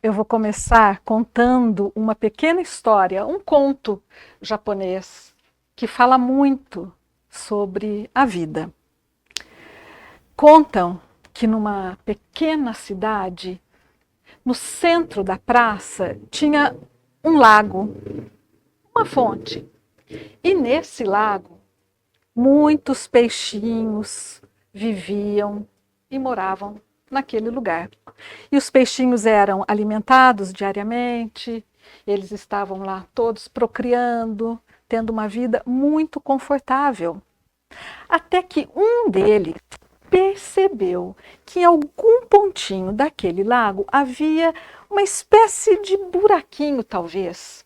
Eu vou começar contando uma pequena história, um conto japonês que fala muito sobre a vida. Contam que numa pequena cidade, no centro da praça, tinha um lago, uma fonte. E nesse lago, muitos peixinhos viviam e moravam naquele lugar. E os peixinhos eram alimentados diariamente, eles estavam lá todos procriando, tendo uma vida muito confortável. Até que um deles percebeu que em algum pontinho daquele lago havia uma espécie de buraquinho, talvez.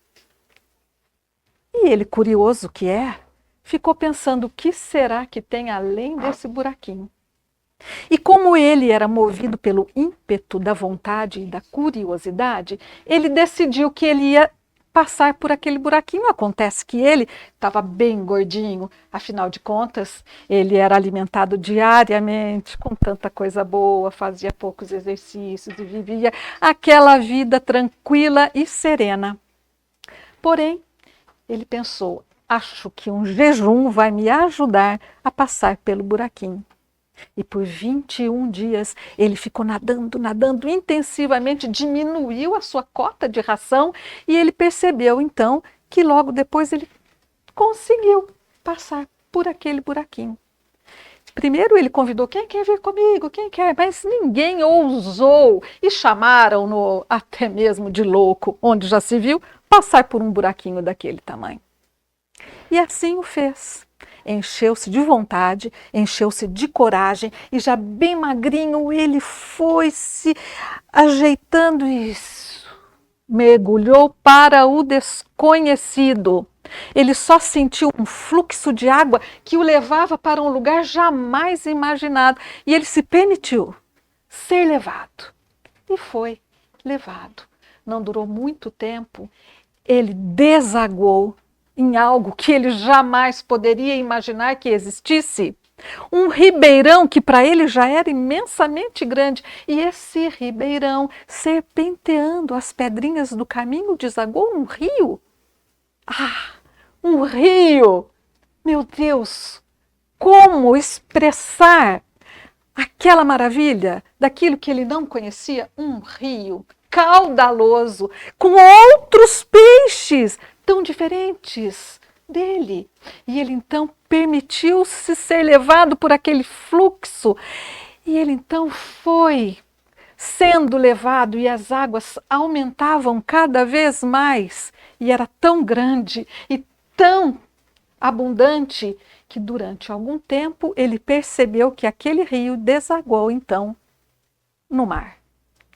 E ele, curioso que é, ficou pensando o que será que tem além desse buraquinho. E como ele era movido pelo ímpeto da vontade e da curiosidade, ele decidiu que ele ia passar por aquele buraquinho. Acontece que ele estava bem gordinho, afinal de contas, ele era alimentado diariamente com tanta coisa boa, fazia poucos exercícios e vivia aquela vida tranquila e serena. Porém, ele pensou, acho que um jejum vai me ajudar a passar pelo buraquinho. E por 21 dias ele ficou nadando, nadando intensivamente, diminuiu a sua cota de ração e ele percebeu então que logo depois ele conseguiu passar por aquele buraquinho. Primeiro ele convidou, quem quer vir comigo, quem quer, mas ninguém ousou e chamaram-no até mesmo de louco, onde já se viu passar por um buraquinho daquele tamanho. E assim o fez. Encheu-se de vontade, encheu-se de coragem e já bem magrinho ele foi se ajeitando e mergulhou para o desconhecido. Ele só sentiu um fluxo de água que o levava para um lugar jamais imaginado e ele se permitiu ser levado. E foi levado. Não durou muito tempo, ele desaguou em algo que ele jamais poderia imaginar que existisse. Um ribeirão que para ele já era imensamente grande. E esse ribeirão, serpenteando as pedrinhas do caminho, desagou num rio. Ah, um rio! Meu Deus! Como expressar aquela maravilha daquilo que ele não conhecia? Um rio caudaloso, com outros peixes tão diferentes dele. E ele então permitiu-se ser levado por aquele fluxo. E ele então foi sendo levado e as águas aumentavam cada vez mais. E era tão grande e tão abundante que durante algum tempo ele percebeu que aquele rio desaguou então no mar.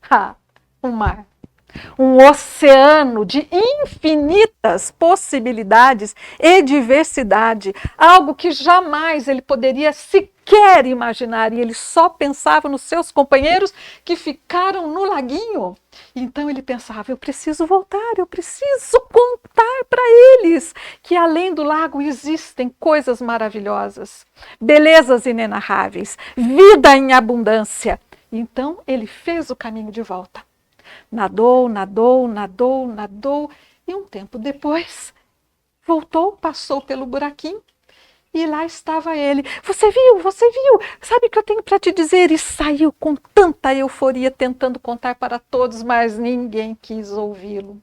Ah, um mar. Um oceano de infinitas possibilidades e diversidade, algo que jamais ele poderia sequer imaginar, e ele só pensava nos seus companheiros que ficaram no laguinho. Então ele pensava, eu preciso voltar, eu preciso contar para eles que além do lago existem coisas maravilhosas, belezas inenarráveis, vida em abundância. Então ele fez o caminho de volta. Nadou, nadou, nadou, nadou e um tempo depois voltou, passou pelo buraquinho e lá estava ele. Você viu? Você viu? Sabe o que eu tenho para te dizer? E saiu com tanta euforia tentando contar para todos, mas ninguém quis ouvi-lo.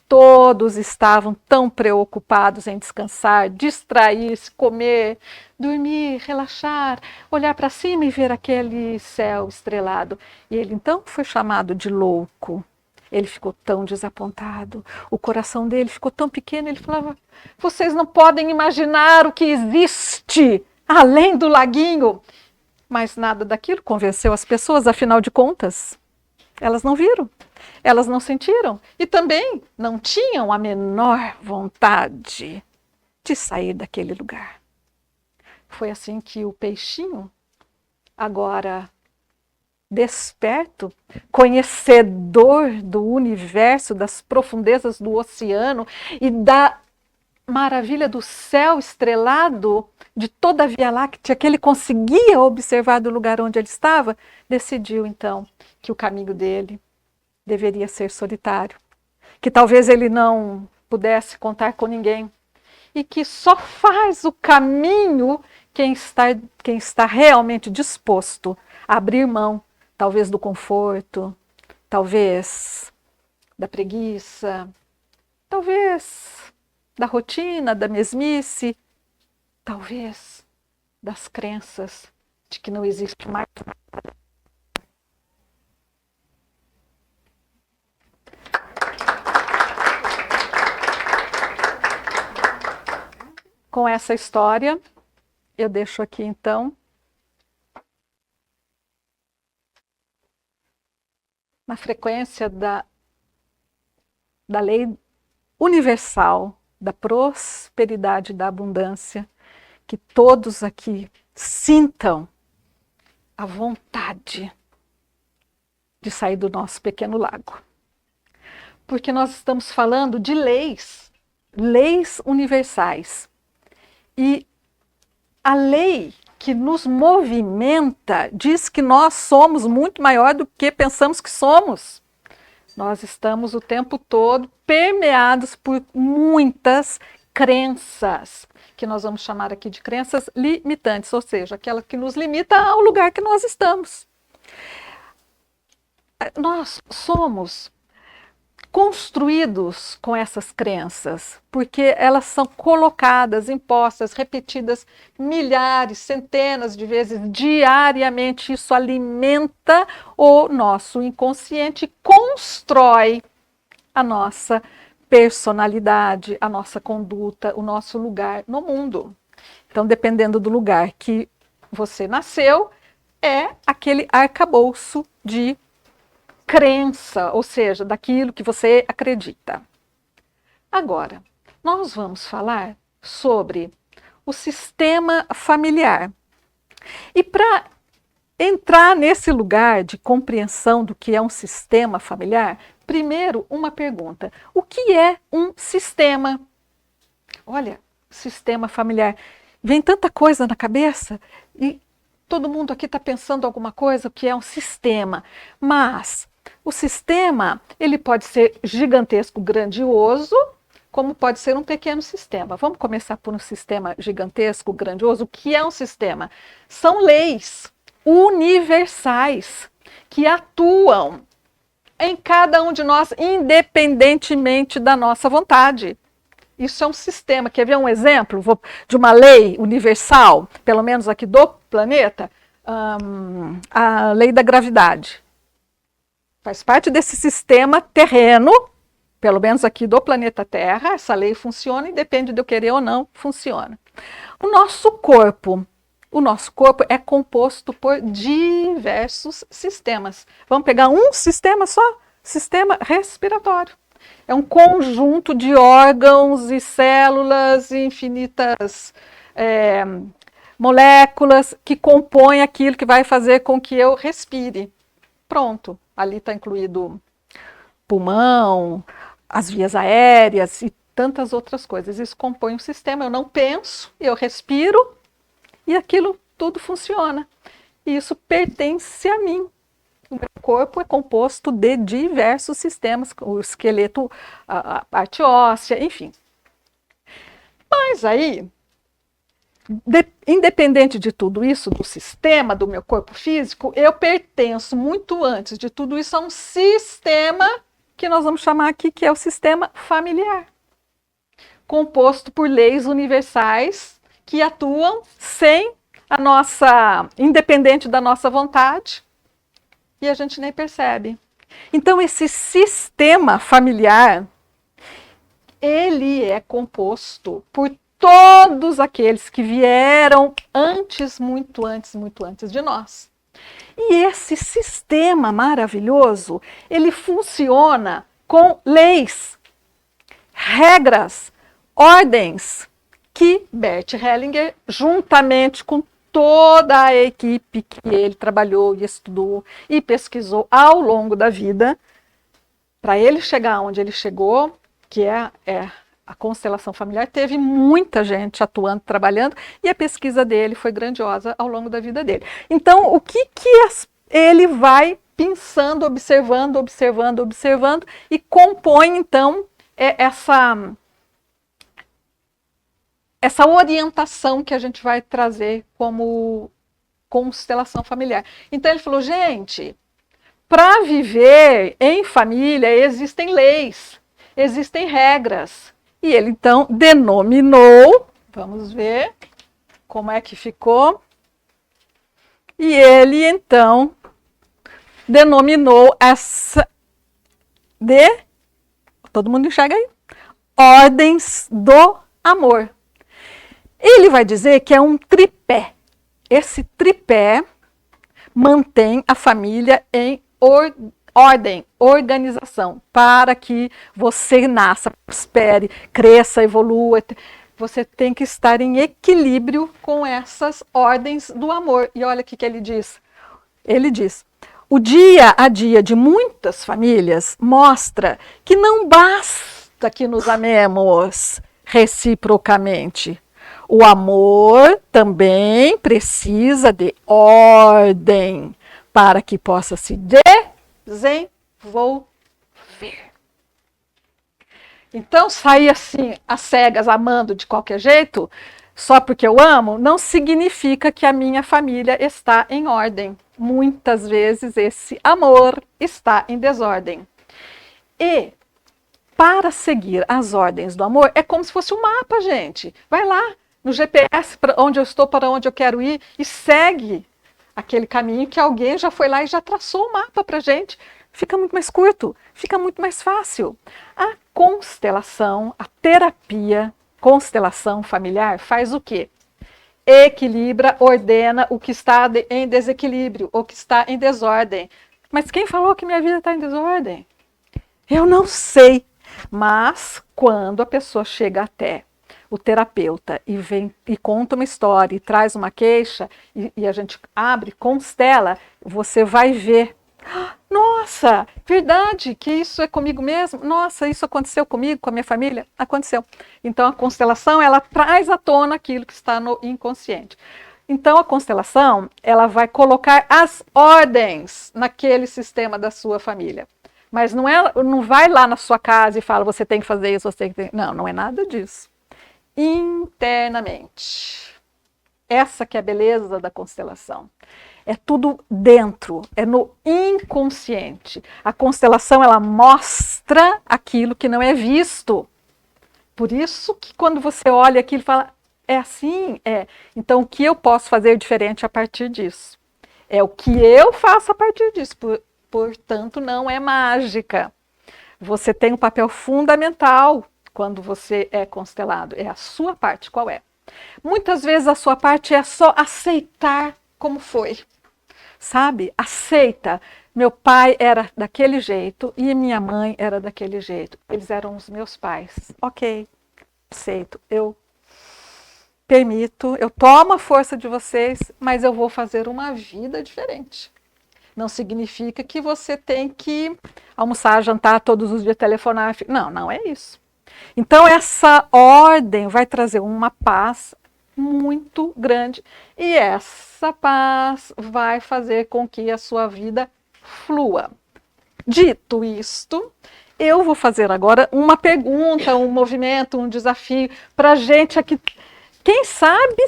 Todos estavam tão preocupados em descansar, distrair-se, comer, dormir, relaxar, olhar para cima e ver aquele céu estrelado. E ele então foi chamado de louco. Ele ficou tão desapontado, o coração dele ficou tão pequeno, ele falava, vocês não podem imaginar o que existe além do laguinho. Mas nada daquilo convenceu as pessoas, afinal de contas, elas não viram. Elas não sentiram e também não tinham a menor vontade de sair daquele lugar. Foi assim que o peixinho, agora desperto, conhecedor do universo, das profundezas do oceano e da maravilha do céu estrelado, de toda a Via Láctea, que ele conseguia observar do lugar onde ele estava, decidiu então que o caminho dele deveria ser solitário, que talvez ele não pudesse contar com ninguém, e que só faz o caminho quem está realmente disposto a abrir mão, talvez do conforto, talvez da preguiça, talvez da rotina, da mesmice, talvez das crenças de que não existe mais. Com essa história, eu deixo aqui então na frequência da lei universal da prosperidade e da abundância, que todos aqui sintam a vontade de sair do nosso pequeno lago. Porque nós estamos falando de leis universais. E a lei que nos movimenta diz que nós somos muito maior do que pensamos que somos. Nós estamos o tempo todo permeados por muitas crenças, que nós vamos chamar aqui de crenças limitantes, ou seja, aquela que nos limita ao lugar que nós estamos. Nós somos construídos com essas crenças, porque elas são colocadas, impostas, repetidas milhares, centenas de vezes diariamente. Isso alimenta o nosso inconsciente, constrói a nossa personalidade, a nossa conduta, o nosso lugar no mundo. Então, dependendo do lugar que você nasceu, é aquele arcabouço de crença, ou seja, daquilo que você acredita. Agora, nós vamos falar sobre o sistema familiar. E para entrar nesse lugar de compreensão do que é um sistema familiar, primeiro uma pergunta: o que é um sistema? Olha, sistema familiar. Vem tanta coisa na cabeça e todo mundo aqui está pensando alguma coisa, o que é um sistema. Mas o sistema, ele pode ser gigantesco, grandioso, como pode ser um pequeno sistema. Vamos começar por um sistema gigantesco, grandioso. O que é um sistema? São leis universais que atuam em cada um de nós, independentemente da nossa vontade. Isso é um sistema. Quer ver um exemplo de uma lei universal, pelo menos aqui do planeta? A lei da gravidade. Faz parte desse sistema terreno, pelo menos aqui do planeta Terra. Essa lei funciona e depende de eu querer ou não, funciona. O nosso corpo é composto por diversos sistemas. Vamos pegar um sistema só? Sistema respiratório. É um conjunto de órgãos e células e infinitas moléculas que compõem aquilo que vai fazer com que eu respire. Pronto, ali está incluído pulmão, as vias aéreas e tantas outras coisas. Isso compõe um sistema. Eu não penso, eu respiro e aquilo tudo funciona. E isso pertence a mim. O meu corpo é composto de diversos sistemas, o esqueleto, a parte óssea, enfim. Mas aí, independente de tudo isso, do sistema, do meu corpo físico, eu pertenço muito antes de tudo isso a um sistema que nós vamos chamar aqui, que é o sistema familiar, composto por leis universais que atuam independente da nossa vontade, e a gente nem percebe. Então, esse sistema familiar, ele é composto por todos aqueles que vieram antes, muito antes de nós. E esse sistema maravilhoso, ele funciona com leis, regras, ordens, que Bert Hellinger, juntamente com toda a equipe que ele trabalhou e estudou e pesquisou ao longo da vida, para ele chegar onde ele chegou, que é a constelação familiar, teve muita gente atuando, trabalhando, e a pesquisa dele foi grandiosa ao longo da vida dele. Então, o que ele vai pensando, observando, observando, observando, e compõe, então, essa orientação que a gente vai trazer como constelação familiar. Então, ele falou, gente, para viver em família existem leis, existem regras. E ele, então, denominou, vamos ver como é que ficou, e ele, então, denominou essa todo mundo enxerga aí? Ordens do amor. Ele vai dizer que é um tripé. Esse tripé mantém a família em ordem, organização, para que você nasça, prospere, cresça, evolua. Você tem que estar em equilíbrio com essas ordens do amor. E olha o que ele diz. Ele diz, o dia a dia de muitas famílias mostra que não basta que nos amemos reciprocamente. O amor também precisa de ordem para que possa se desenvolver. Então, sair assim, às cegas, amando de qualquer jeito, só porque eu amo, não significa que a minha família está em ordem. Muitas vezes esse amor está em desordem. E para seguir as ordens do amor, é como se fosse um mapa, gente. Vai lá no GPS, para onde eu estou, para onde eu quero ir, e segue aquele caminho que alguém já foi lá e já traçou o mapa para a gente. Fica muito mais curto, fica muito mais fácil. A constelação, a terapia, constelação familiar, faz o quê? Equilibra, ordena o que está em desequilíbrio, o que está em desordem. Mas quem falou que minha vida está em desordem? Eu não sei. Mas quando a pessoa chega até o terapeuta e vem e conta uma história e traz uma queixa e a gente abre, constela, você vai ver. Nossa, verdade que isso é comigo mesmo? Nossa, isso aconteceu comigo, com a minha família? Aconteceu. Então a constelação, ela traz à tona aquilo que está no inconsciente. Então a constelação, ela vai colocar as ordens naquele sistema da sua família. Mas não vai lá na sua casa e fala, você tem que fazer isso, você tem que... Não, não é nada disso. Internamente. Essa que é a beleza da constelação. É tudo dentro, é no inconsciente. A constelação, ela mostra aquilo que não é visto. Por isso que quando você olha aquilo e fala, é assim? É. Então, o que eu posso fazer diferente a partir disso? É o que eu faço a partir disso. Portanto, não é mágica. Você tem um papel fundamental quando você é constelado. É a sua parte. Qual é? Muitas vezes a sua parte é só aceitar como foi. Sabe? Aceita. Meu pai era daquele jeito e minha mãe era daquele jeito. Eles eram os meus pais. Ok, aceito. Eu permito, eu tomo a força de vocês, mas eu vou fazer uma vida diferente. Não significa que você tem que almoçar, jantar todos os dias, telefonar. Não, não é isso. Então, essa ordem vai trazer uma paz muito grande e essa paz vai fazer com que a sua vida flua. Dito isto, eu vou fazer agora uma pergunta, um movimento, um desafio para a gente aqui. Quem sabe,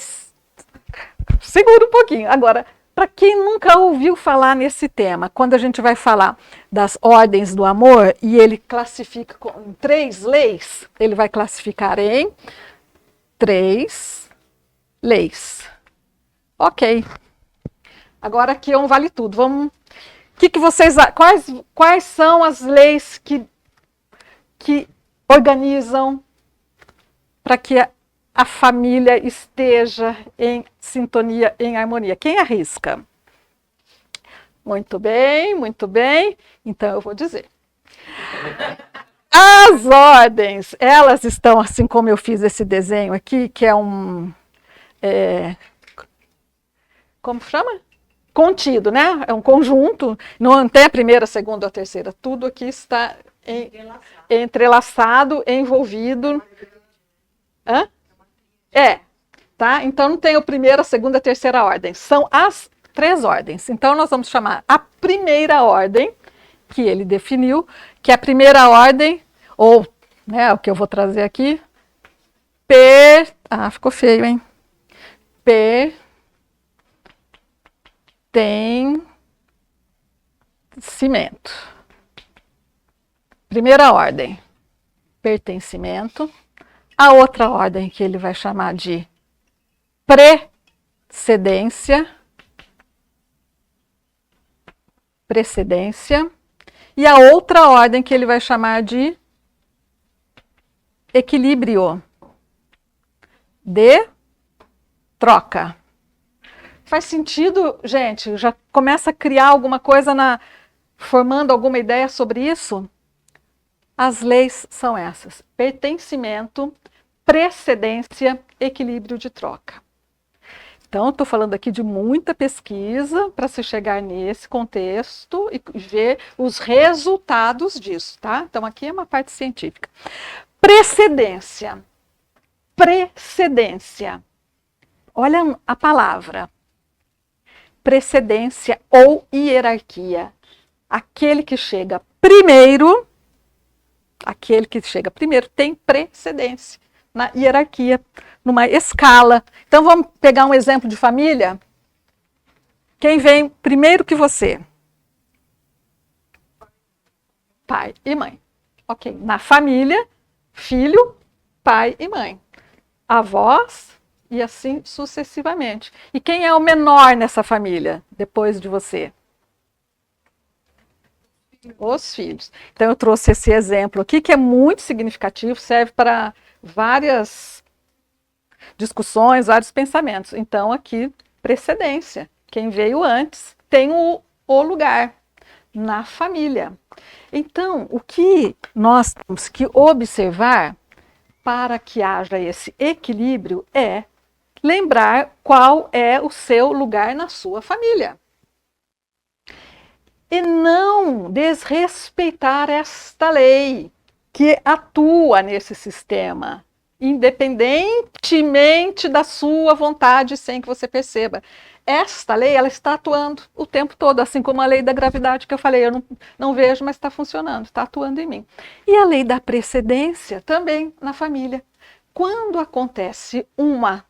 segura um pouquinho. Agora, para quem nunca ouviu falar nesse tema, quando a gente vai falar das ordens do amor e ele classifica em 3 leis, ele vai classificar em 3 leis. Ok. Agora aqui é um vale tudo. Vamos. Que vocês, quais são as leis que organizam para que a família esteja em sintonia, em harmonia? Quem arrisca? Muito bem, muito bem. Então eu vou dizer. As ordens, elas estão assim como eu fiz esse desenho aqui, que é um... como chama? Contido, né? É um conjunto, não tem a primeira, a segunda ou a terceira. Tudo aqui está entrelaçado, envolvido. Hã? Tá? Então não tem a primeira, a segunda, a terceira ordem. São as 3 ordens. Então, nós vamos chamar a primeira ordem, que ele definiu, que é a primeira ordem, ou, né, o que eu vou trazer aqui, ficou feio, hein? Pertencimento. Primeira ordem, pertencimento. A outra ordem que ele vai chamar de precedência. E a outra ordem que ele vai chamar de equilíbrio de troca. Faz sentido, gente? Já começa a criar alguma coisa, formando alguma ideia sobre isso? As leis são essas: pertencimento, precedência, equilíbrio de troca. Então, estou falando aqui de muita pesquisa para se chegar nesse contexto e ver os resultados disso, tá? Então, aqui é uma parte científica. Precedência. Precedência. Olha a palavra. Precedência ou hierarquia. Aquele que chega primeiro tem precedência na hierarquia, numa escala. Então, vamos pegar um exemplo de família? Quem vem primeiro que você? Pai e mãe. Ok. Na família, filho, pai e mãe. Avós e assim sucessivamente. E quem é o menor nessa família, depois de você? Os filhos. Então, eu trouxe esse exemplo aqui, que é muito significativo, serve para várias discussões, vários pensamentos. Então, aqui, precedência. Quem veio antes tem o lugar na família. Então, o que nós temos que observar para que haja esse equilíbrio é lembrar qual é o seu lugar na sua família. E não desrespeitar esta lei que atua nesse sistema, independentemente da sua vontade, sem que você perceba. Esta lei, ela está atuando o tempo todo, assim como a lei da gravidade que eu falei, eu não vejo, mas está funcionando, está atuando em mim. E a lei da precedência também na família. Quando acontece uma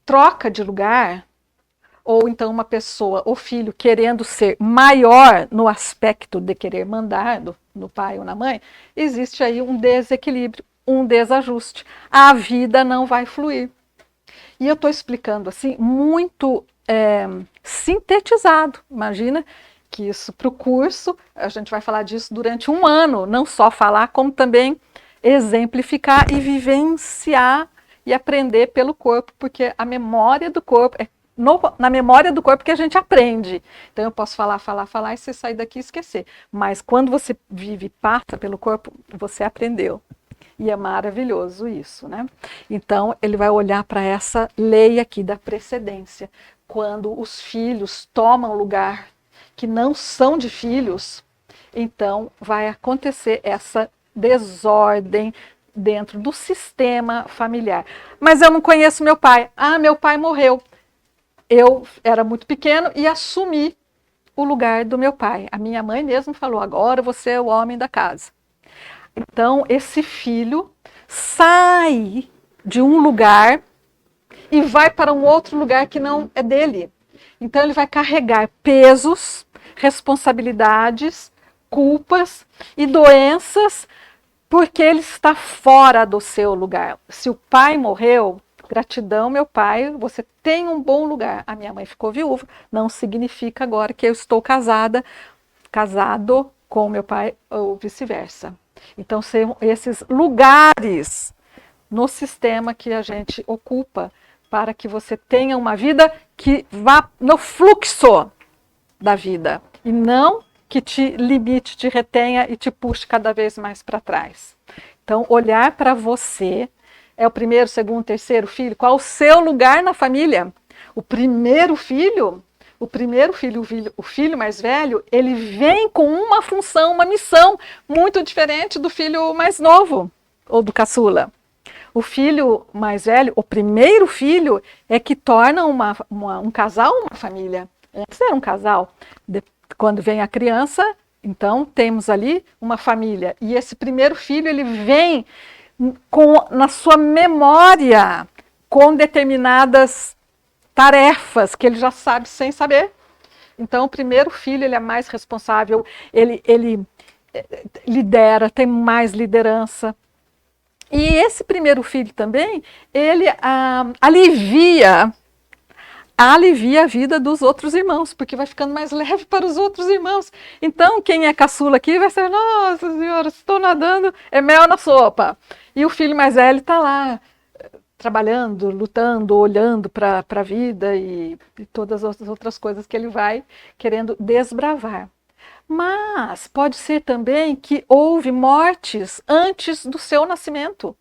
troca de lugar, ou então uma pessoa, o filho, querendo ser maior no aspecto de querer mandar no pai ou na mãe, existe aí um desequilíbrio, um desajuste. A vida não vai fluir. E eu estou explicando assim, muito sintetizado. Imagina que isso para o curso, a gente vai falar disso durante um ano, não só falar, como também exemplificar e vivenciar e aprender pelo corpo, porque a memória do corpo na memória do corpo que a gente aprende. Então eu posso falar e você sair daqui e esquecer. Mas quando você vive e passa pelo corpo, você aprendeu. E é maravilhoso isso, né? Então ele vai olhar para essa lei aqui da precedência. Quando os filhos tomam lugar que não são de filhos, então vai acontecer essa desordem dentro do sistema familiar. Mas eu não conheço meu pai. Ah, meu pai morreu. Eu era muito pequeno e assumi o lugar do meu pai. A minha mãe mesmo falou, agora você é o homem da casa. Então, esse filho sai de um lugar e vai para um outro lugar que não é dele. Então, ele vai carregar pesos, responsabilidades, culpas e doenças, porque ele está fora do seu lugar. Se o pai morreu, gratidão, meu pai, você tem um bom lugar. A minha mãe ficou viúva, não significa agora que eu estou casado com meu pai ou vice-versa. Então, são esses lugares no sistema que a gente ocupa para que você tenha uma vida que vá no fluxo da vida e não que te limite, te retenha e te puxe cada vez mais para trás. Então, olhar para você. É o primeiro, segundo, terceiro filho? Qual o seu lugar na família? O filho, o filho mais velho, ele vem com uma função, uma missão muito diferente do filho mais novo, ou do caçula. o filho mais velho, o primeiro filho, é que torna um casal uma família. Antes era um casal. Quando vem a criança, então temos ali uma família. E esse primeiro filho, ele vem na sua memória com determinadas tarefas que ele já sabe sem saber. Então, o primeiro filho, ele é mais responsável, ele lidera, tem mais liderança. E esse primeiro filho também, ele alivia a vida dos outros irmãos, porque vai ficando mais leve para os outros irmãos. Então, quem é caçula aqui vai ser, nossa senhora, estou nadando, é mel na sopa. E o filho mais velho está lá, trabalhando, lutando, olhando para a vida e todas as outras coisas que ele vai querendo desbravar. Mas pode ser também que houve mortes antes do seu nascimento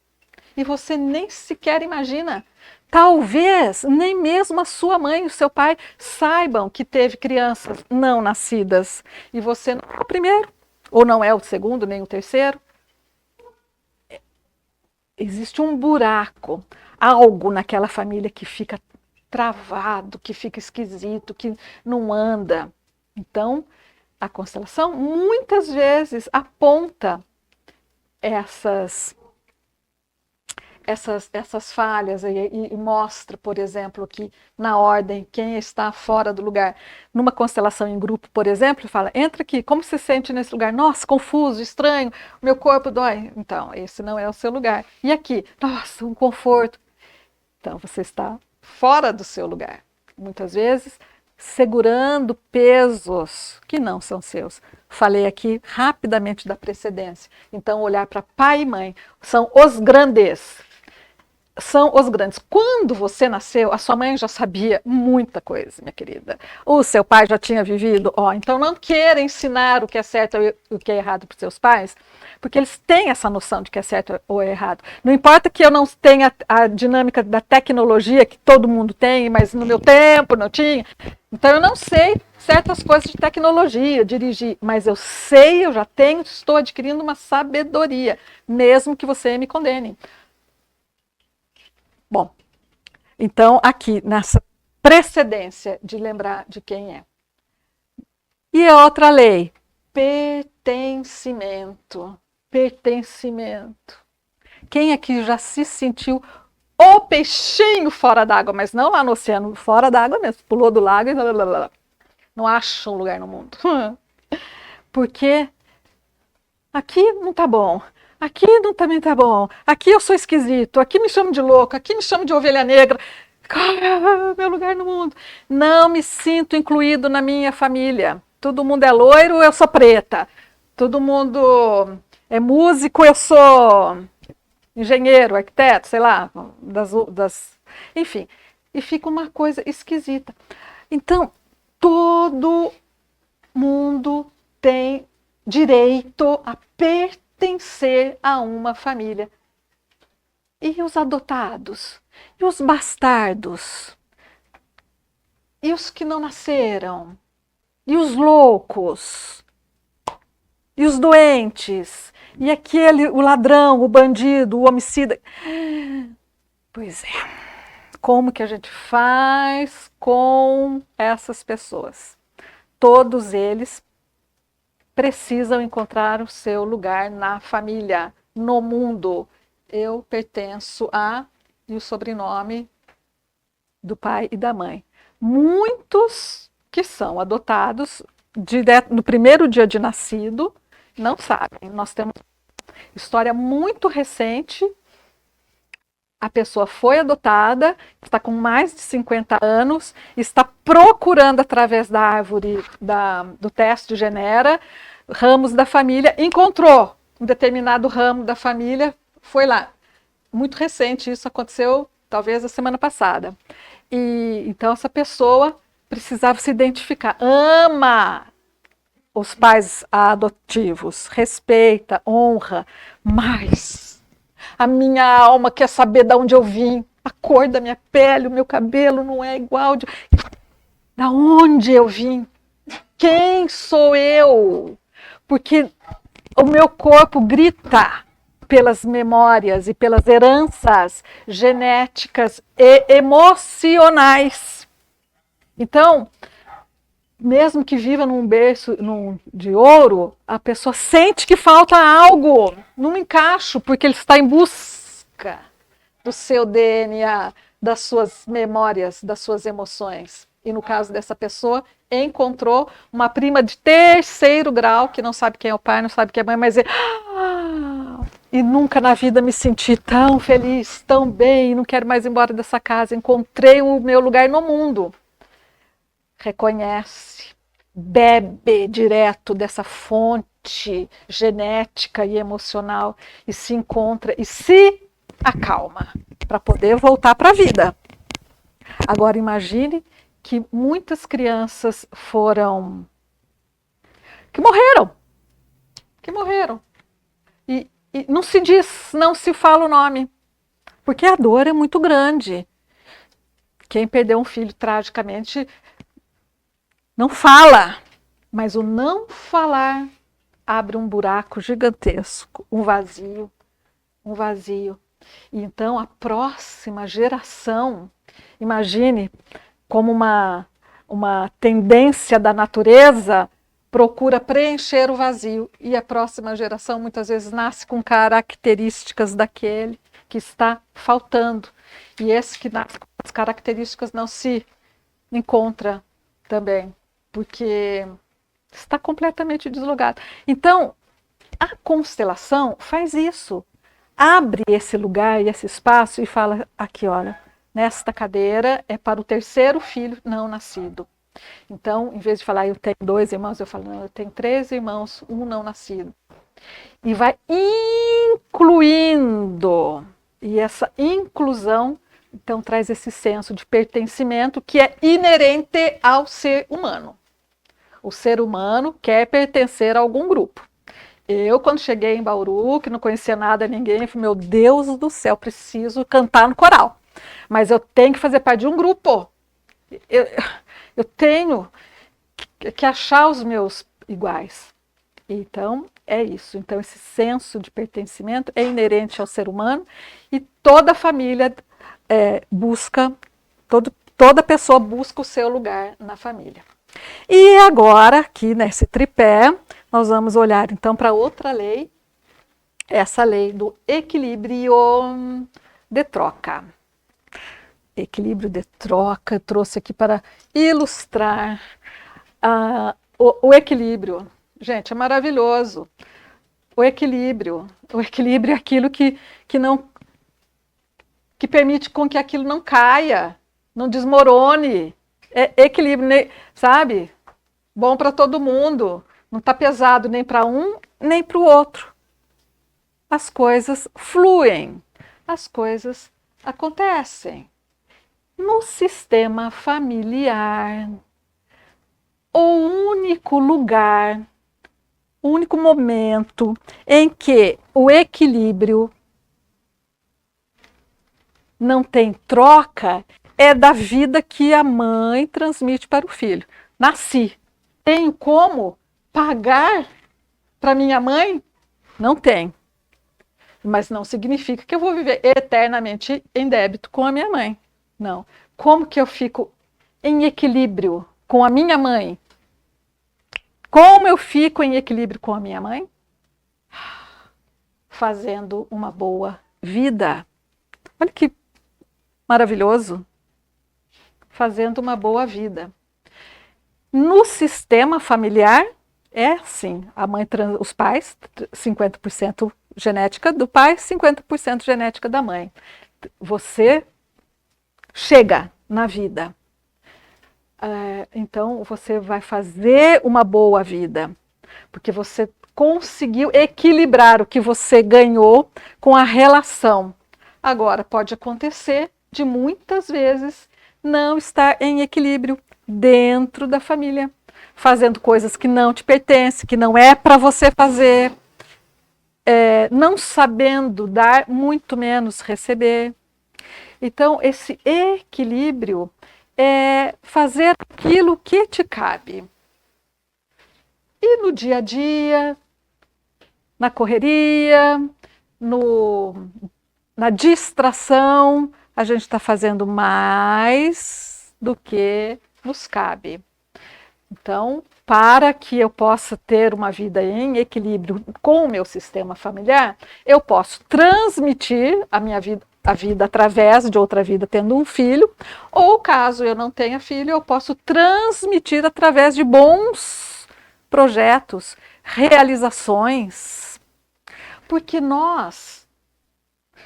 e você nem sequer imagina. Talvez nem mesmo a sua mãe e o seu pai saibam que teve crianças não nascidas e você não é o primeiro, ou não é o segundo, nem o terceiro. Existe um buraco, algo naquela família que fica travado, que fica esquisito, que não anda. Então, a constelação muitas vezes aponta essas falhas e mostra, por exemplo, que na ordem, quem está fora do lugar. Numa constelação em grupo, por exemplo, fala, entra aqui, como você se sente nesse lugar? Nossa, confuso, estranho, meu corpo dói. Então, esse não é o seu lugar. E aqui? Nossa, um conforto. Então, você está fora do seu lugar. Muitas vezes, segurando pesos que não são seus. Falei aqui rapidamente da precedência. Então, olhar para pai e mãe são os grandes. São os grandes. Quando você nasceu, a sua mãe já sabia muita coisa, minha querida. O seu pai já tinha vivido. Então, não queira ensinar o que é certo e o que é errado para os seus pais, porque eles têm essa noção de que é certo ou é errado. Não importa que eu não tenha a dinâmica da tecnologia que todo mundo tem, mas no meu tempo não tinha. Então, eu não sei certas coisas de tecnologia, dirigir, mas eu sei, eu já tenho, estou adquirindo uma sabedoria, mesmo que você me condene. Bom, então aqui nessa precedência de lembrar de quem é. E a outra lei, pertencimento. Pertencimento. Quem aqui já se sentiu o peixinho fora d'água, mas não lá no oceano, fora d'água mesmo, pulou do lago e não acha um lugar no mundo. Porque aqui não tá bom. Aqui não também tá bom. Aqui eu sou esquisito. Aqui me chamam de louco. Aqui me chamam de ovelha negra. Qual é meu lugar no mundo? Não me sinto incluído na minha família. Todo mundo é loiro, eu sou preta. Todo mundo é músico, eu sou engenheiro, arquiteto, sei lá, enfim. E fica uma coisa esquisita. Então, todo mundo tem direito a pertencer a uma família. E os adotados? E os bastardos? E os que não nasceram? E os loucos? E os doentes? E o ladrão, o bandido, o homicida? Pois é. Como que a gente faz com essas pessoas? Todos eles precisam encontrar o seu lugar na família, no mundo. Eu pertenço a, e o sobrenome do pai e da mãe. Muitos que são adotados no primeiro dia de nascido não sabem. Nós temos história muito recente. A pessoa foi adotada, está com mais de 50 anos, está procurando através da árvore do teste de Genera, ramos da família, encontrou um determinado ramo da família, foi lá. Muito recente, isso aconteceu talvez a semana passada. E então essa pessoa precisava se identificar, ama os pais adotivos, respeita, honra, mas a minha alma quer saber de onde eu vim, a cor da minha pele, o meu cabelo não é igual. Da onde eu vim? Quem sou eu? Porque o meu corpo grita pelas memórias e pelas heranças genéticas e emocionais. Então, mesmo que viva num berço de ouro, a pessoa sente que falta algo, não encaixo, porque ele está em busca do seu DNA, das suas memórias, das suas emoções. E no caso dessa pessoa, encontrou uma prima de terceiro grau, que não sabe quem é o pai, não sabe quem é a mãe, mas e nunca na vida me senti tão feliz, tão bem, não quero mais ir embora dessa casa, encontrei o meu lugar no mundo. Reconhece, bebe direto dessa fonte genética e emocional e se encontra e se acalma para poder voltar para a vida. Agora imagine que muitas crianças que morreram. E não se diz, não se fala o nome, porque a dor é muito grande. Quem perdeu um filho tragicamente não fala, mas o não falar abre um buraco gigantesco, um vazio. E então a próxima geração, imagine como uma tendência da natureza, procura preencher o vazio. E a próxima geração muitas vezes nasce com características daquele que está faltando. E esse que nasce com as características não se encontra também, porque está completamente deslogado. Então, a constelação faz isso. Abre esse lugar e esse espaço e fala aqui, olha, nesta cadeira é para o terceiro filho não nascido. Então, em vez de falar eu tenho 2 irmãos, eu falo, não, eu tenho 3 irmãos, um não nascido. E vai incluindo. E essa inclusão, então, traz esse senso de pertencimento que é inerente ao ser humano. O ser humano quer pertencer a algum grupo. Eu, quando cheguei em Bauru, que não conhecia nada, ninguém, falei, meu Deus do céu, preciso cantar no coral. Mas eu tenho que fazer parte de um grupo. Eu tenho que achar os meus iguais. Então, é isso. Então, esse senso de pertencimento é inerente ao ser humano e toda família busca, toda pessoa busca o seu lugar na família. E agora, aqui nesse tripé, nós vamos olhar então para outra lei, essa lei do equilíbrio de troca. Equilíbrio de troca, eu trouxe aqui para ilustrar o equilíbrio. Gente, é maravilhoso. O equilíbrio é aquilo que permite com que aquilo não caia, não desmorone. É equilíbrio, sabe? Bom para todo mundo. Não está pesado nem para um, nem para o outro. As coisas fluem, as coisas acontecem. No sistema familiar, o único lugar, o único momento em que o equilíbrio não tem troca é da vida que a mãe transmite para o filho. Nasci. Tenho como pagar para minha mãe? Não tem. Mas não significa que eu vou viver eternamente em débito com a minha mãe. Não. Como que eu fico em equilíbrio com a minha mãe? Como eu fico em equilíbrio com a minha mãe? Fazendo uma boa vida. Olha que maravilhoso. Fazendo uma boa vida. No sistema familiar, é assim, a mãe, os pais, 50% genética do pai, 50% genética da mãe. Você chega na vida. Então, você vai fazer uma boa vida, porque você conseguiu equilibrar o que você ganhou com a relação. Agora, pode acontecer de muitas vezes não estar em equilíbrio dentro da família, fazendo coisas que não te pertencem, que não é para você fazer, não sabendo dar, muito menos receber. Então, esse equilíbrio é fazer aquilo que te cabe. E no dia a dia, na correria, na distração, a gente está fazendo mais do que nos cabe. Então, para que eu possa ter uma vida em equilíbrio com o meu sistema familiar, eu posso transmitir a vida através de outra vida tendo um filho, ou caso eu não tenha filho, eu posso transmitir através de bons projetos, realizações, porque nós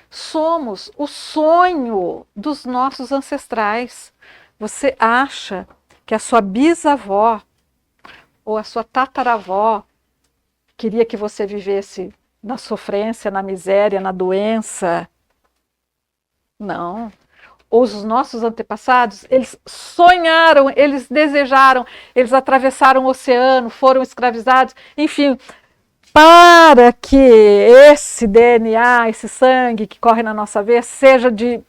somos o sonho dos nossos ancestrais. Você acha que a sua bisavó ou a sua tataravó queria que você vivesse na sofrência, na miséria, na doença? Não. Os nossos antepassados, eles sonharam, eles desejaram, eles atravessaram o oceano, foram escravizados, enfim, para que esse DNA, esse sangue que corre na nossa veia, seja de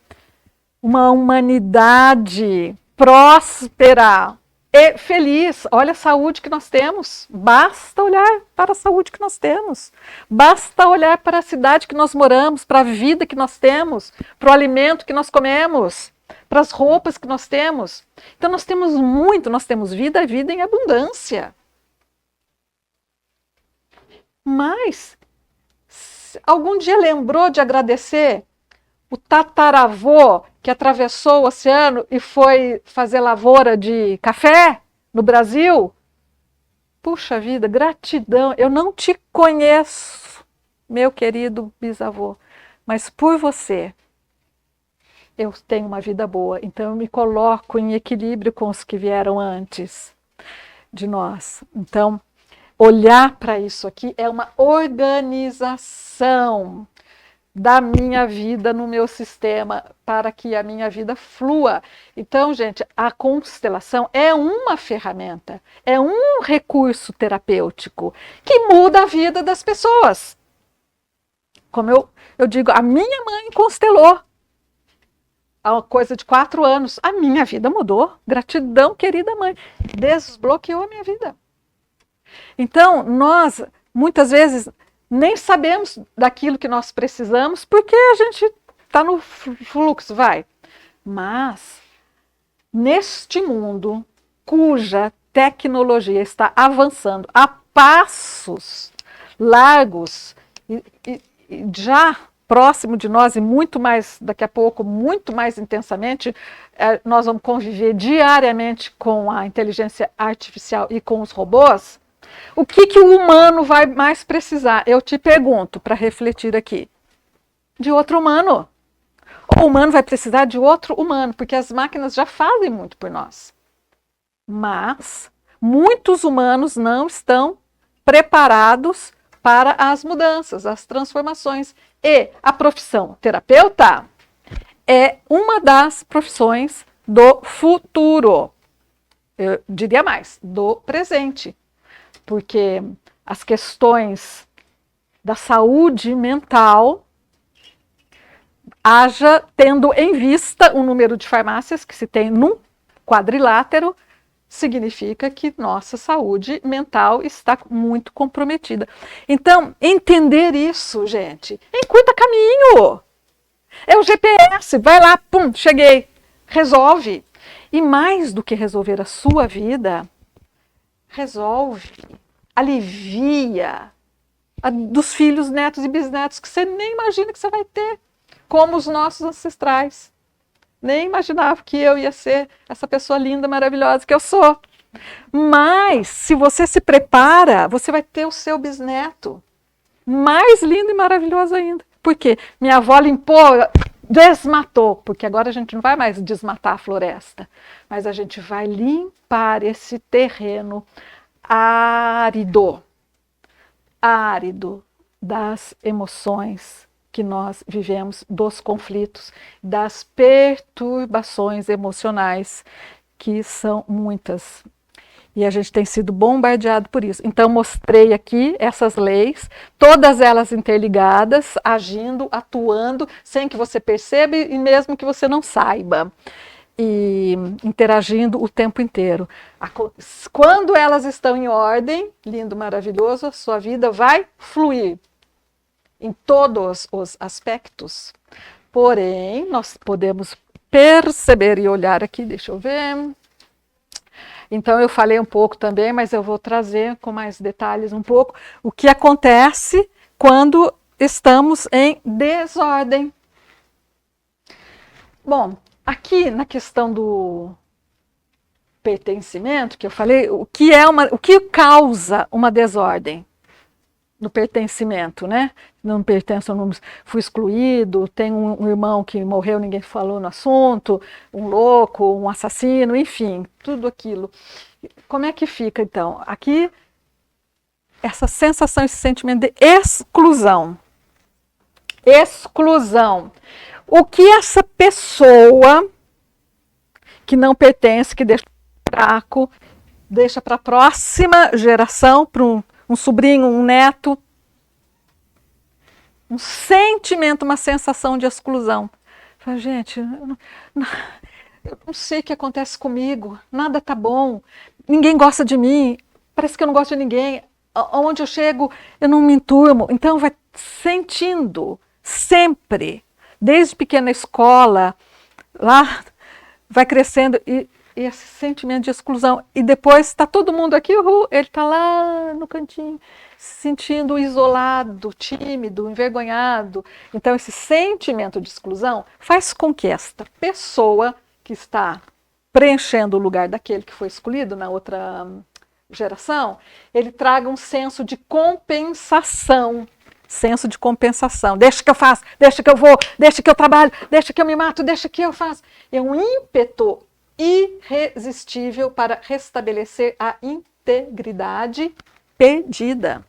uma humanidade próspera e feliz. Olha a saúde que nós temos. Basta olhar para a saúde que nós temos. Basta olhar para a cidade que nós moramos, para a vida que nós temos, para o alimento que nós comemos, para as roupas que nós temos. Então nós temos muito, nós temos vida e vida em abundância. Mas, algum dia lembrou de agradecer o tataravô que atravessou o oceano e foi fazer lavoura de café no Brasil? Puxa vida, gratidão. Eu não te conheço, meu querido bisavô, mas por você eu tenho uma vida boa. Então eu me coloco em equilíbrio com os que vieram antes de nós. Então, olhar para isso aqui é uma organização da minha vida no meu sistema para que a minha vida flua. Então, gente, a constelação é uma ferramenta, é um recurso terapêutico que muda a vida das pessoas. Como eu digo, a minha mãe constelou há coisa de 4 anos. A minha vida mudou. Gratidão, querida mãe. Desbloqueou a minha vida. Então, nós, muitas vezes, nem sabemos daquilo que nós precisamos, porque a gente está no fluxo, vai. Mas, neste mundo, cuja tecnologia está avançando a passos largos, e já próximo de nós, e muito mais, daqui a pouco, muito mais intensamente, nós vamos conviver diariamente com a inteligência artificial e com os robôs. O que o humano vai mais precisar? Eu te pergunto, para refletir aqui. De outro humano. O humano vai precisar de outro humano, porque as máquinas já fazem muito por nós. Mas muitos humanos não estão preparados para as mudanças, as transformações. E a profissão terapeuta é uma das profissões do futuro. Eu diria mais, do presente. Porque as questões da saúde mental, haja tendo em vista o número de farmácias que se tem num quadrilátero, significa que nossa saúde mental está muito comprometida. Então, entender isso, gente, encurta caminho. É o GPS, vai lá, pum, cheguei, resolve. E mais do que resolver a sua vida, resolve, alivia a dos filhos, netos e bisnetos que você nem imagina que você vai ter, como os nossos ancestrais. Nem imaginava que eu ia ser essa pessoa linda, maravilhosa que eu sou. Mas, se você se prepara, você vai ter o seu bisneto mais lindo e maravilhoso ainda. Por quê? Minha avó limpou, desmatou, porque agora a gente não vai mais desmatar a floresta, mas a gente vai limpar esse terreno árido, árido das emoções que nós vivemos, dos conflitos, das perturbações emocionais, que são muitas. E a gente tem sido bombardeado por isso. Então, mostrei aqui essas leis, todas elas interligadas, agindo, atuando, sem que você perceba e mesmo que você não saiba. E interagindo o tempo inteiro. Quando elas estão em ordem, lindo, maravilhoso, a sua vida vai fluir. em todos os aspectos. Porém, nós podemos perceber e olhar aqui, deixa eu ver. Então, eu falei um pouco também, mas eu vou trazer com mais detalhes um pouco o que acontece quando estamos em desordem. Bom, aqui na questão do pertencimento, que eu falei, o que causa uma desordem no pertencimento, né? Não pertenço, não fui excluído, tem um irmão que morreu, ninguém falou no assunto, um louco, um assassino, enfim, tudo aquilo. Como é que fica, então? Aqui, essa sensação, esse sentimento de exclusão. Exclusão. O que essa pessoa que não pertence, que deixa fraco, deixa para a próxima geração, para um sobrinho, um neto, um sentimento, uma sensação de exclusão. Fala, gente, eu não sei o que acontece comigo, nada tá bom, ninguém gosta de mim, parece que eu não gosto de ninguém, onde eu chego eu não me enturmo. Então vai sentindo sempre, desde pequena escola, lá vai crescendo e esse sentimento de exclusão. E depois está todo mundo aqui, ele está lá no cantinho, se sentindo isolado, tímido, envergonhado. Então esse sentimento de exclusão faz com que esta pessoa que está preenchendo o lugar daquele que foi excluído na outra geração, ele traga um senso de compensação. Senso de compensação. Deixa que eu faço, deixa que eu vou, deixa que eu trabalho, deixa que eu me mato, deixa que eu faço. É um ímpeto irresistível para restabelecer a integridade perdida.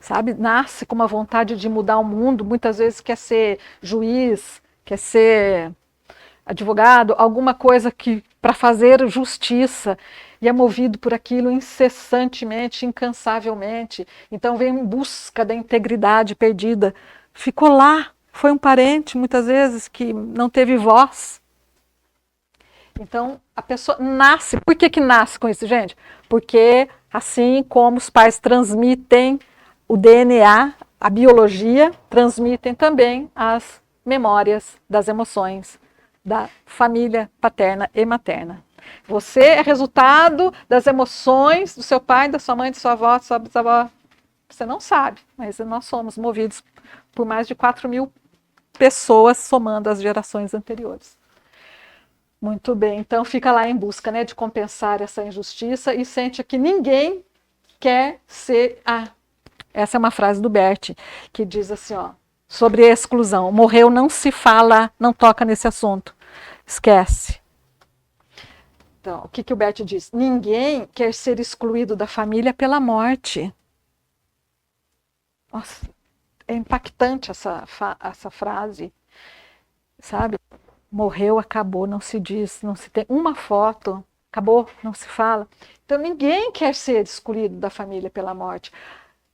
Sabe? Nasce com uma vontade de mudar o mundo, muitas vezes quer ser juiz, quer ser advogado, alguma coisa para fazer justiça, e é movido por aquilo incessantemente, incansavelmente. Então vem em busca da integridade perdida. Ficou lá, foi um parente, muitas vezes, que não teve voz. Então a pessoa nasce. Por que nasce com isso, gente? Porque assim como os pais transmitem o DNA, a biologia, transmitem também as memórias das emoções da família paterna e materna. Você é resultado das emoções do seu pai, da sua mãe, da sua avó, da sua bisavó. Você não sabe, mas nós somos movidos por mais de 4.000 pessoas, somando as gerações anteriores. Muito bem, então fica lá em busca, né, de compensar essa injustiça e sente que ninguém quer ser Essa é uma frase do Bert, que diz assim, ó, sobre a exclusão. Morreu, não se fala, não toca nesse assunto. Esquece. Então, o que o Bert diz? Ninguém quer ser excluído da família pela morte. Nossa, é impactante essa frase. Sabe? Morreu, acabou, não se diz, não se tem uma foto, acabou, não se fala. Então, ninguém quer ser excluído da família pela morte.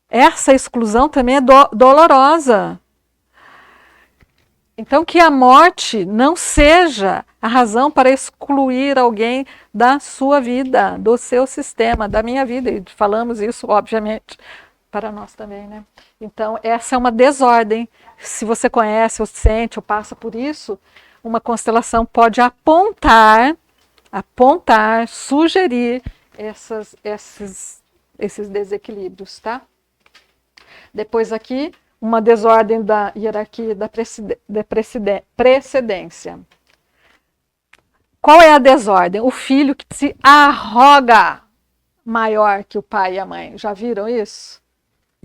Essa exclusão também é dolorosa. Então, que a morte não seja a razão para excluir alguém da sua vida, do seu sistema, da minha vida. E falamos isso, obviamente, para nós também, né? Então, essa é uma desordem. Se você conhece, ou sente, ou passa por isso, uma constelação pode apontar, sugerir esses desequilíbrios, tá? Depois aqui, uma desordem da hierarquia da precedência. Qual é a desordem? O filho que se arroga maior que o pai e a mãe. Já viram isso?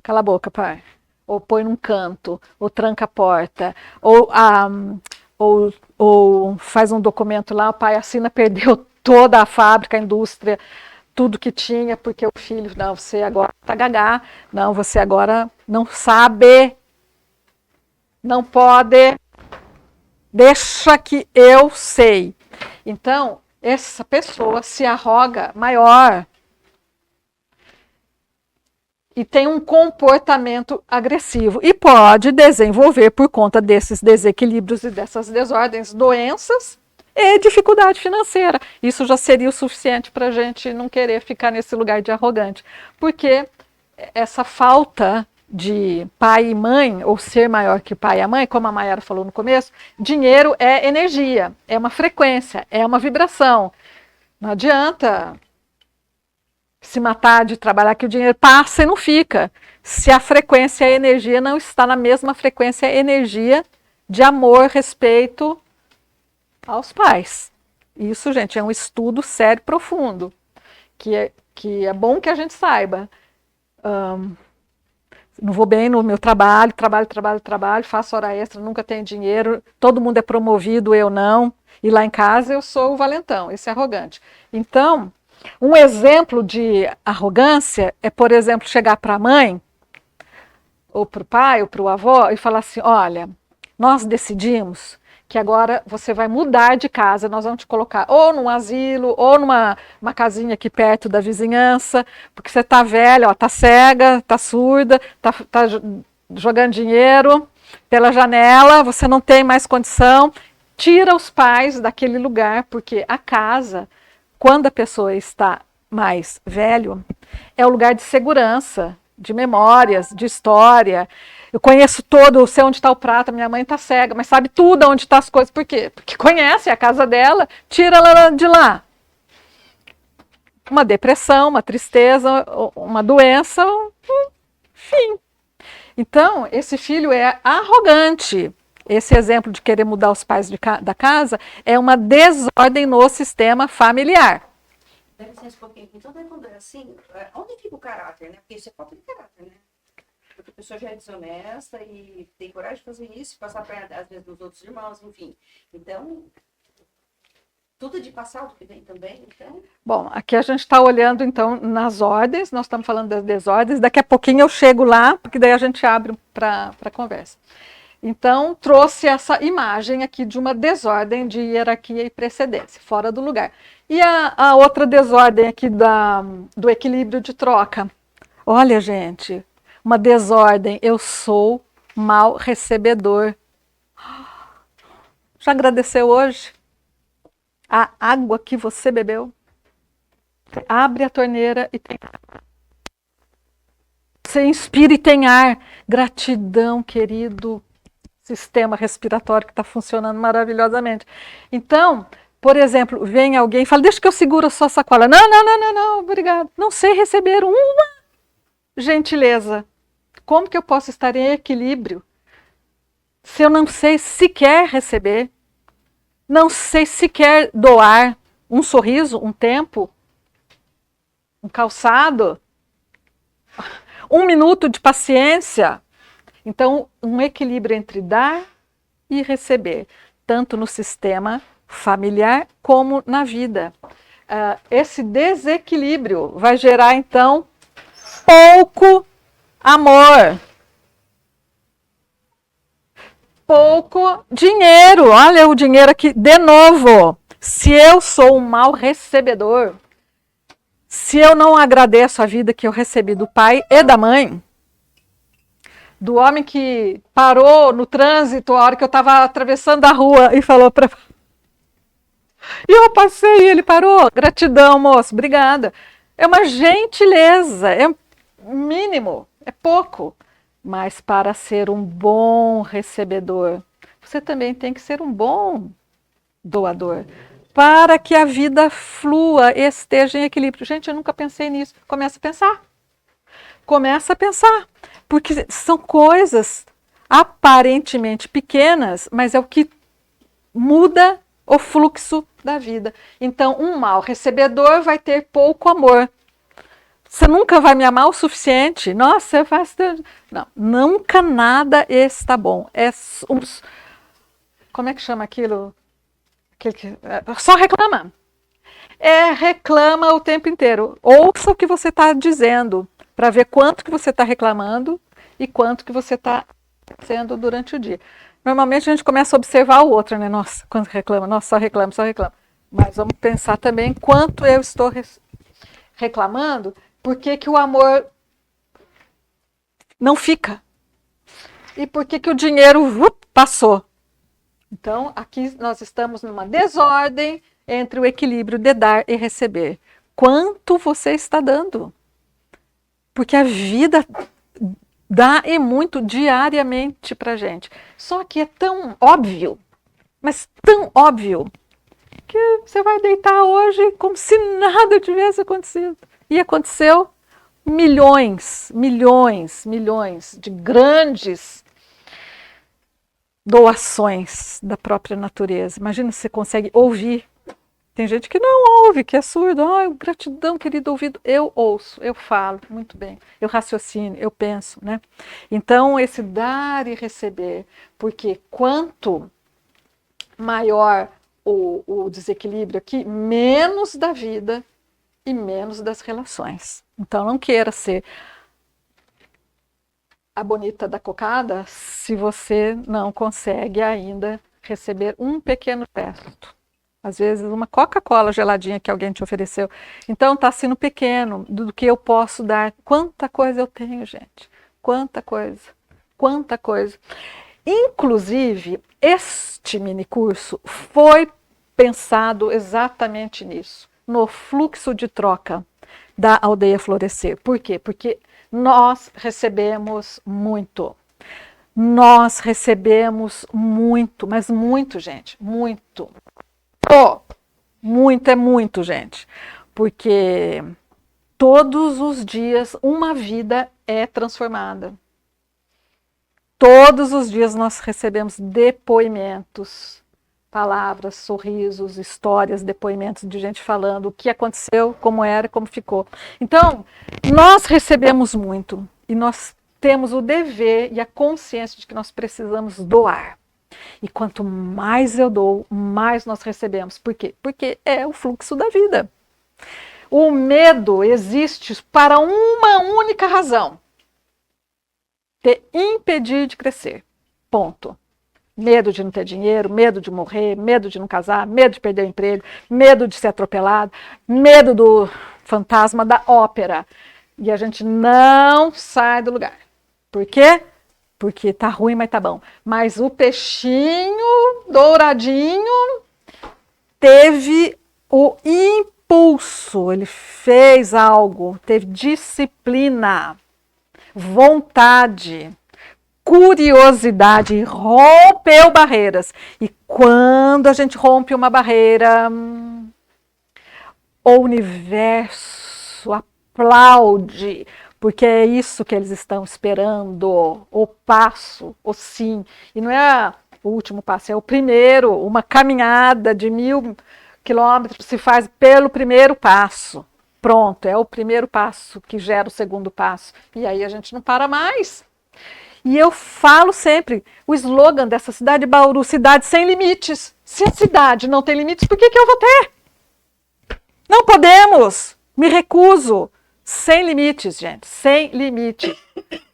Cala a boca, pai. Ou põe num canto, ou tranca a porta, ou faz um documento lá, o pai assina, perdeu toda a fábrica, a indústria, tudo que tinha, porque o filho, não, você agora está gagá, não, você agora não sabe, não pode, deixa que eu sei. Então, essa pessoa se arroga maior e tem um comportamento agressivo e pode desenvolver, por conta desses desequilíbrios e dessas desordens, doenças e dificuldade financeira. Isso já seria o suficiente para a gente não querer ficar nesse lugar de arrogante, porque essa falta de pai e mãe, ou ser maior que o pai e a mãe, como a Mayara falou no começo, dinheiro é energia, é uma frequência, é uma vibração. Não adianta se matar de trabalhar que o dinheiro passa e não fica. Se a frequência e a energia não está na mesma frequência e energia de amor, respeito aos pais. Isso, gente, é um estudo sério, profundo, que é bom que a gente saiba. Não vou bem no meu trabalho, faço hora extra, nunca tenho dinheiro, todo mundo é promovido, eu não. E lá em casa eu sou o valentão, esse é arrogante. Então, um exemplo de arrogância é, por exemplo, chegar para a mãe, ou para o pai, ou para o avô, e falar assim: olha, nós decidimos que agora você vai mudar de casa, nós vamos te colocar ou num asilo, ou numa casinha aqui perto da vizinhança, porque você está velha, está cega, está surda, está jogando dinheiro pela janela, você não tem mais condição. Tira os pais daquele lugar, porque a casa, quando a pessoa está mais velho, é o lugar de segurança, de memórias, de história. Eu conheço todo, sei onde está o prato, minha mãe está cega, mas sabe tudo onde estão as coisas. Por quê? Porque conhece a casa dela, tira ela de lá. Uma depressão, uma tristeza, uma doença, enfim. Então, esse filho é arrogante. Esse exemplo de querer mudar os pais da casa é uma desordem no sistema familiar. Dá licença um pouquinho. Então, quando é assim, onde fica o caráter, né? Porque isso é falta de caráter, né? Porque a pessoa já é desonesta e tem coragem de fazer isso, passar a perna, às vezes, dos outros irmãos, enfim. Então, tudo de passado que vem também, então... Bom, aqui a gente está olhando, então, nas ordens, nós estamos falando das desordens, daqui a pouquinho eu chego lá, porque daí a gente abre para a conversa. Então, trouxe essa imagem aqui de uma desordem de hierarquia e precedência, fora do lugar. E a outra desordem aqui do equilíbrio de troca. Olha, gente, uma desordem, eu sou mal recebedor. Já agradeceu hoje? A água que você bebeu? Abre a torneira e tem água. Você inspira e tem ar. Gratidão, querido sistema respiratório que está funcionando maravilhosamente. Então, por exemplo, vem alguém e fala: deixa que eu seguro a sua sacola. Não, obrigado. Não sei receber uma gentileza. Como que eu posso estar em equilíbrio se eu não sei sequer receber? Não sei sequer doar um sorriso, um tempo, um calçado, um minuto de paciência. Então, um equilíbrio entre dar e receber, tanto no sistema familiar como na vida. Esse desequilíbrio vai gerar, então, pouco amor, pouco dinheiro. Olha o dinheiro aqui, de novo. Se eu sou um mau recebedor, se eu não agradeço a vida que eu recebi do pai e da mãe, do homem que parou no trânsito a hora que eu estava atravessando a rua e falou para... E eu passei e ele parou. Gratidão, moço, obrigada. É uma gentileza, é mínimo, é pouco. Mas para ser um bom recebedor, você também tem que ser um bom doador. Para que a vida flua, esteja em equilíbrio. Gente, eu nunca pensei nisso. Começa a pensar. Começa a pensar. Porque são coisas aparentemente pequenas, mas é o que muda o fluxo da vida. Então, um mau recebedor vai ter pouco amor. Você nunca vai me amar o suficiente. Nossa, você faz... Não, nunca nada está bom. Como é que chama aquilo? Só reclama. Reclama o tempo inteiro. Ouça o que você está dizendo, para ver quanto que você está reclamando e quanto que você está sendo durante o dia. Normalmente a gente começa a observar o outro, né? Nossa, quando reclama, nossa, só reclama, só reclama. Mas vamos pensar também quanto eu estou reclamando, por que o amor não fica? E por que o dinheiro passou? Então, aqui nós estamos numa desordem entre o equilíbrio de dar e receber. Quanto você está dando? Porque a vida dá e muito diariamente para gente. Só que é tão óbvio, mas tão óbvio, que você vai deitar hoje como se nada tivesse acontecido. E aconteceu milhões, milhões, milhões de grandes doações da própria natureza. Imagina se você consegue ouvir. Tem gente que não ouve, que é surdo. Ai, gratidão, querido ouvido. Eu ouço, eu falo, muito bem. Eu raciocino, eu penso, né? Então, esse dar e receber. Porque quanto maior o desequilíbrio aqui, menos da vida e menos das relações. Então, não queira ser a bonita da cocada se você não consegue ainda receber um pequeno gesto. Às vezes uma Coca-Cola geladinha que alguém te ofereceu. Então está sendo pequeno do que eu posso dar. Quanta coisa eu tenho, gente. Quanta coisa. Quanta coisa. Inclusive, este mini curso foi pensado exatamente nisso. No fluxo de troca da Aldeia Florescer. Por quê? Porque nós recebemos muito. Nós recebemos muito, mas muito, gente, muito. Oh, muito é muito, gente. Porque todos os dias uma vida é transformada. Todos os dias nós recebemos depoimentos, palavras, sorrisos, histórias, depoimentos de gente falando o que aconteceu, como era, como ficou. Então, nós recebemos muito e nós temos o dever e a consciência de que nós precisamos doar. E quanto mais eu dou, mais nós recebemos. Por quê? Porque é o fluxo da vida. O medo existe para uma única razão: te impedir de crescer. Ponto. Medo de não ter dinheiro, medo de morrer, medo de não casar, medo de perder o emprego, medo de ser atropelado, medo do fantasma da ópera. E a gente não sai do lugar. Por quê? Porque tá ruim, mas tá bom. Mas o peixinho douradinho teve o impulso, ele fez algo, teve disciplina, vontade, curiosidade, rompeu barreiras. E quando a gente rompe uma barreira, o universo aplaude, porque é isso que eles estão esperando, o passo, o sim. E não é o último passo, é o primeiro. Uma caminhada de 1000 quilômetros se faz pelo primeiro passo. Pronto, é o primeiro passo que gera o segundo passo. E aí a gente não para mais. E eu falo sempre, o slogan dessa cidade de Bauru, cidade sem limites. Se a cidade não tem limites, por que eu vou ter? Não podemos, me recuso. Sem limites, gente, sem limites.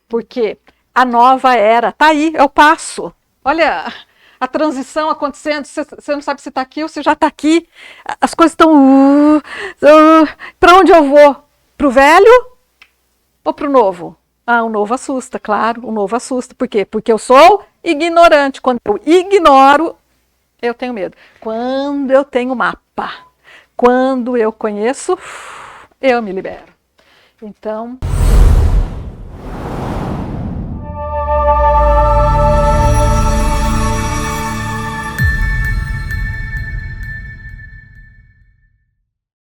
Porque a nova era, tá aí, é o passo. Olha a transição acontecendo, você não sabe se está aqui ou se já está aqui. As coisas estão... para onde eu vou? Para o velho ou para o novo? Ah, o novo assusta, claro, o novo assusta. Por quê? Porque eu sou ignorante. Quando eu ignoro, eu tenho medo. Quando eu tenho mapa, quando eu conheço, eu me libero. Então...